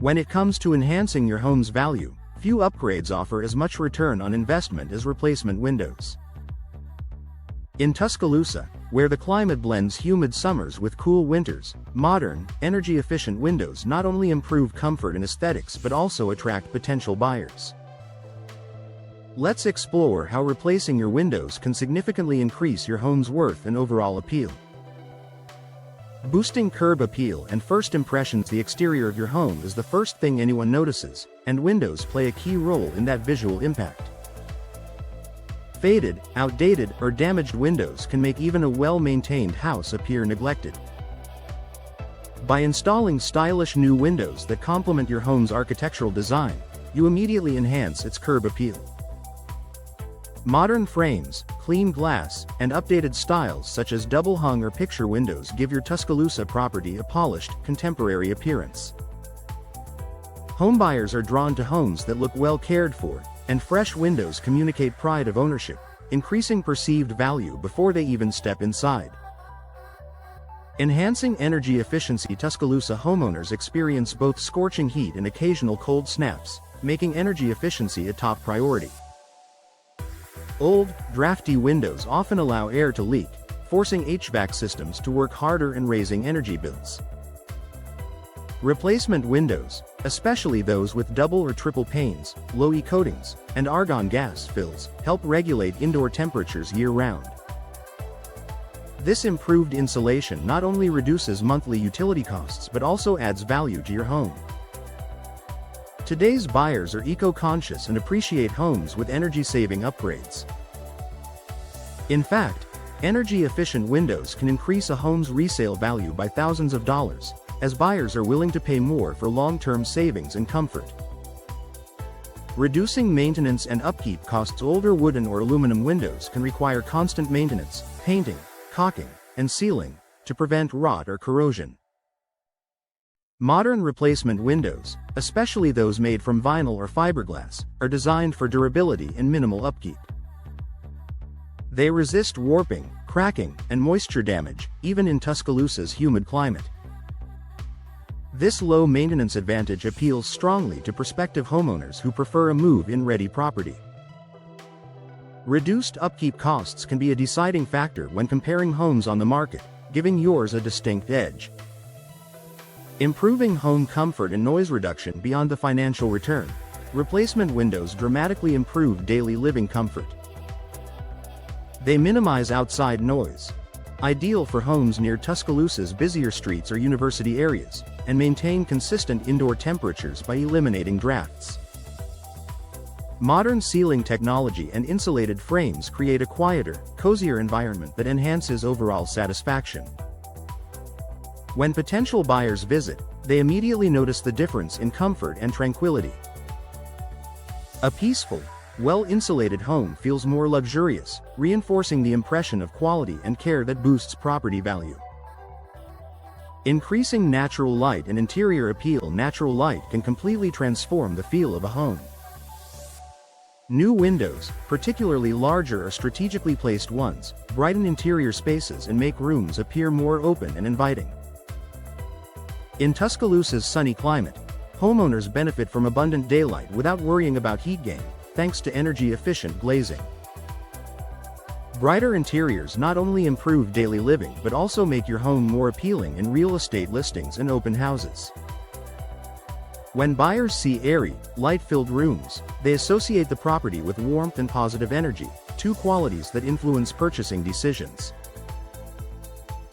When it comes to enhancing your home's value, few upgrades offer as much return on investment as replacement windows. In Tuscaloosa, where the climate blends humid summers with cool winters, modern, energy-efficient windows not only improve comfort and aesthetics but also attract potential buyers. Let's explore how replacing your windows can significantly increase your home's worth and overall appeal. Boosting curb appeal and first impressions. The exterior of your home is the first thing anyone notices, and windows play a key role in that visual impact. Faded, outdated, or damaged windows can make even a well-maintained house appear neglected. By installing stylish new windows that complement your home's architectural design, you immediately enhance its curb appeal. Modern frames, clean glass, and updated styles such as double-hung or picture windows give your Tuscaloosa property a polished, contemporary appearance. Homebuyers are drawn to homes that look well cared for, and fresh windows communicate pride of ownership, increasing perceived value before they even step inside. Enhancing energy efficiency. Tuscaloosa homeowners experience both scorching heat and occasional cold snaps, making energy efficiency a top priority. Old, drafty windows often allow air to leak, forcing HVAC systems to work harder and raising energy bills. Replacement windows, especially those with double or triple panes, low-E coatings, and argon gas fills, help regulate indoor temperatures year-round. This improved insulation not only reduces monthly utility costs but also adds value to your home. Today's buyers are eco-conscious and appreciate homes with energy-saving upgrades. In fact, energy-efficient windows can increase a home's resale value by thousands of dollars, as buyers are willing to pay more for long-term savings and comfort. Reducing maintenance and upkeep costs. Older wooden or aluminum windows can require constant maintenance, painting, caulking, and sealing, to prevent rot or corrosion. Modern replacement windows, especially those made from vinyl or fiberglass, are designed for durability and minimal upkeep. They resist warping, cracking, and moisture damage, even in Tuscaloosa's humid climate. This low-maintenance advantage appeals strongly to prospective homeowners who prefer a move-in-ready property. Reduced upkeep costs can be a deciding factor when comparing homes on the market, giving yours a distinct edge. Improving home comfort and noise reduction. Beyond the financial return, replacement windows dramatically improve daily living comfort. They minimize outside noise, ideal for homes near Tuscaloosa's busier streets or university areas, and maintain consistent indoor temperatures by eliminating drafts. Modern ceiling technology and insulated frames create a quieter, cozier environment that enhances overall satisfaction. When potential buyers visit, they immediately notice the difference in comfort and tranquility. A peaceful, well-insulated home feels more luxurious, reinforcing the impression of quality and care that boosts property value. Increasing natural light and interior appeal. Natural light can completely transform the feel of a home. New windows, particularly larger or strategically placed ones, brighten interior spaces and make rooms appear more open and inviting. In Tuscaloosa's sunny climate, homeowners benefit from abundant daylight without worrying about heat gain, thanks to energy-efficient glazing. Brighter interiors not only improve daily living but also make your home more appealing in real estate listings and open houses. When buyers see airy, light-filled rooms, they associate the property with warmth and positive energy, two qualities that influence purchasing decisions.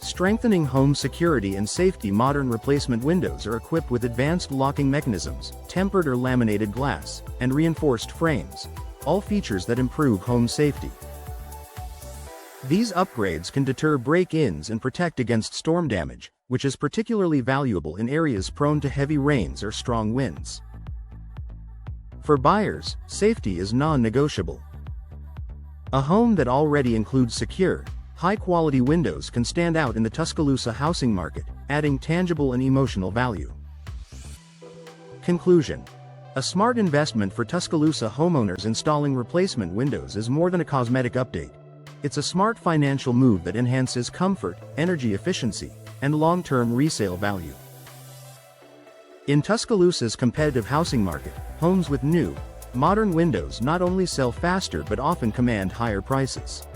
Strengthening home security and safety. Modern replacement windows are equipped with advanced locking mechanisms, tempered or laminated glass, and reinforced frames, all features that improve home safety. These upgrades can deter break-ins and protect against storm damage, which is particularly valuable in areas prone to heavy rains or strong winds. For buyers, safety is non-negotiable. A home that already includes secure, high-quality windows can stand out in the Tuscaloosa housing market, adding tangible and emotional value. Conclusion: a smart investment for Tuscaloosa homeowners. Installing replacement windows is more than a cosmetic update. It's a smart financial move that enhances comfort, energy efficiency, and long-term resale value. In Tuscaloosa's competitive housing market, homes with new, modern windows not only sell faster but often command higher prices.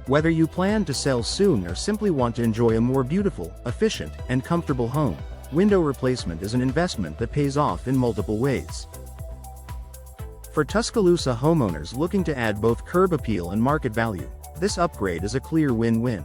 Whether you plan to sell soon or simply want to enjoy a more beautiful, efficient, and comfortable home, window replacement is an investment that pays off in multiple ways. For Tuscaloosa homeowners looking to add both curb appeal and market value, this upgrade is a clear win-win.